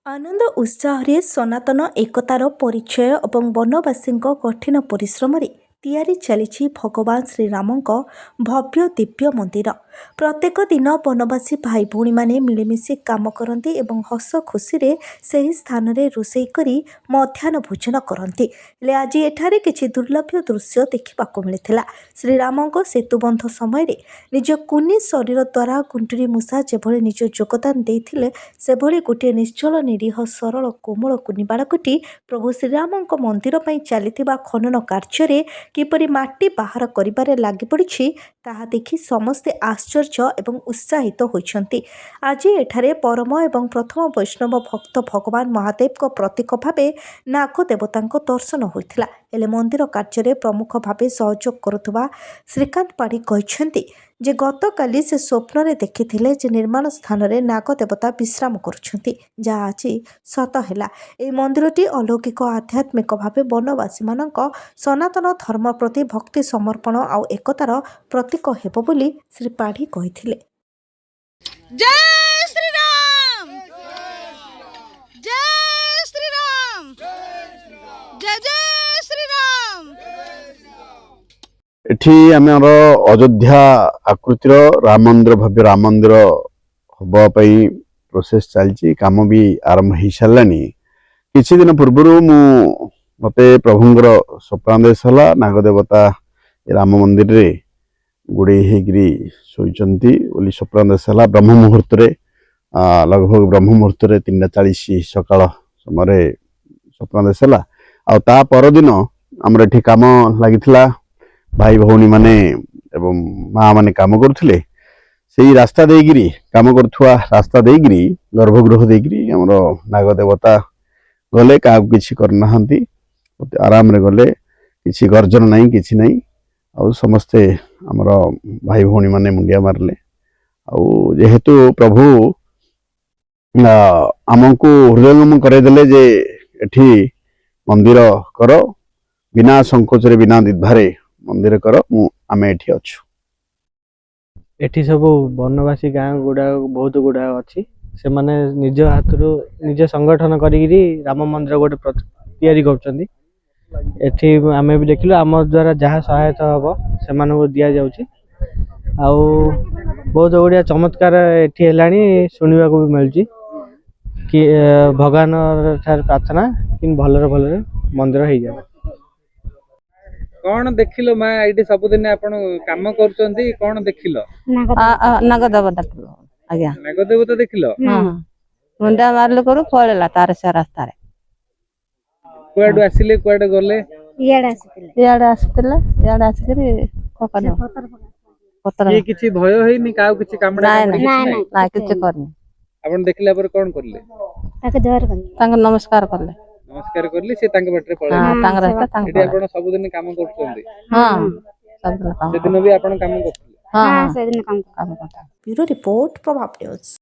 आनंद उत्साह सनातन एकतार परिचय और वनवासी कठिन परिश्रम तैयारी चली भगवान श्रीरामक भव्य दिव्य मंदिर। प्रत्येक दिन वनवासी भाई भौणी मैंने मिलमिशि काम करती और हस खुशी से ही स्थान में रोषे कर मध्याह्न भोजन करती। आज एठारे किछि दुर्लभ दृश्य देखा मिलता। श्रीराम सेतुबंध समय निज कुनी शरीर द्वारा गुंटुरी मूषा जेभली निज योगदान देते से गोटे निश्चल निरीह सरल कोमल कुनी बाड़कटी प्रभु श्रीराम मंदिर पर चलता खनन कार्य किपरि माटी बाहर करिबारे लागि पड़िछि ताहा देखि समस्ते आश्चर्य एवं उत्साहित होइछन्ति। आज एठारे परम एवं प्रथम वैष्णव भक्त भगवान महादेव को प्रतीक भावे नाग देवतांको दर्शन होइथिला। हेले मंदिर कार्य प्रमुख भावे सहयोग करुवा श्रीकांत पाढ़ी कहिछन्ति जे गतकाली से स्वप्न रे देखिथिले जे निर्माण स्थान रे नाग देवता विश्राम करुछन्ति, जहा आज सत हैला। एई मंदिरटी अलौकिक आध्यात्मिक भावे वनवासी मानक सनातन धर्म प्रति भक्ति समर्पण आउ एकतार प्रतीक हेबो बोली श्री पाढ़ी कहिथिले। जय श्री राम, जय श्री राम, जय जय श्री राम। एठी आमर अयोध्या आकृतिर राम मंदिर भव्य राम मंदिर हवा पई प्रोसेस चलची, काम भी आरंभ हो सारानी। किछि दिन पूर्व मते प्रभुंर स्वप्नादेश हला नागदेवता राम मंदिर रे गुड़े होगी शोचंती बोली स्वप्नादेश हला। ब्रह्म मुहूर्त रे लगभग ब्रह्म मुहूर्त रे 3:40 सकाळ समय स्वप्नादेश हला। आ ता परदिन आमर एठी काम लागिथिला। भाई भौणी माने एवं माँ माने काम करथिले सेही रास्ता देगिरी काम करथुआ रास्ता देगिरी गर्भगृह देगिरी आमर नागदेवता गले का किछि करनाहंती आराम रे गले, किछि गर्जन नहीं किछि नहीं। आ समस्ते आमर भाई भौणी माने मुंडिया मारले। आ जेहेतु प्रभु आमको हृदयंगम करदेले जे एठी मंदिर कर बिना संकोच रे बिना द्विधारे मंदिर कर आमे एठी अछु। एठी सब वनवासी गाँ गुड़ा बहुत गुड़ा अच्छी से माने निज हाथरू निज संगठन करी राम मंदिर गोटे तैयारी करछन्ती। एठी आमे भी देखिलु आम द्वारा जहाँ सहायता हम से मानक दिया जाउची। आउ बहुत गुड़िया चमत्कार एठी हेलानी सुनिबा को भी मिलची कि भगवान ठार प्रार्थना कि भलरे भलरे मंदिर हो जाए। कौन देखिलो माँ एठी सबुदिन आपण काम करछन्ती कौन देखिलो? नागदेवता आज्ञा नागदेवता देखिलो? मुंडा मारले करू पळेला तार से रास्ता रे। कुआडू आसिले कुआडे गले? इयाडे आसिकरी कोकन पतर ये किछि भय होइनी काउ किछि कामडा ना किछ करनी। आपण देखिला पर कोन करले? ताके जोर करनी, ताके नमस्कार करले। नमस्कार करली से तांके बटरे पळे। हां तांग रास्ता तांग एठी आपण सबुदिन काम करछन्ती? हां सबदिन काम। से दिन भी आपण काम करथले? हां से दिन काम करता। ब्यूरो रिपोर्ट प्रभाव न्यूज।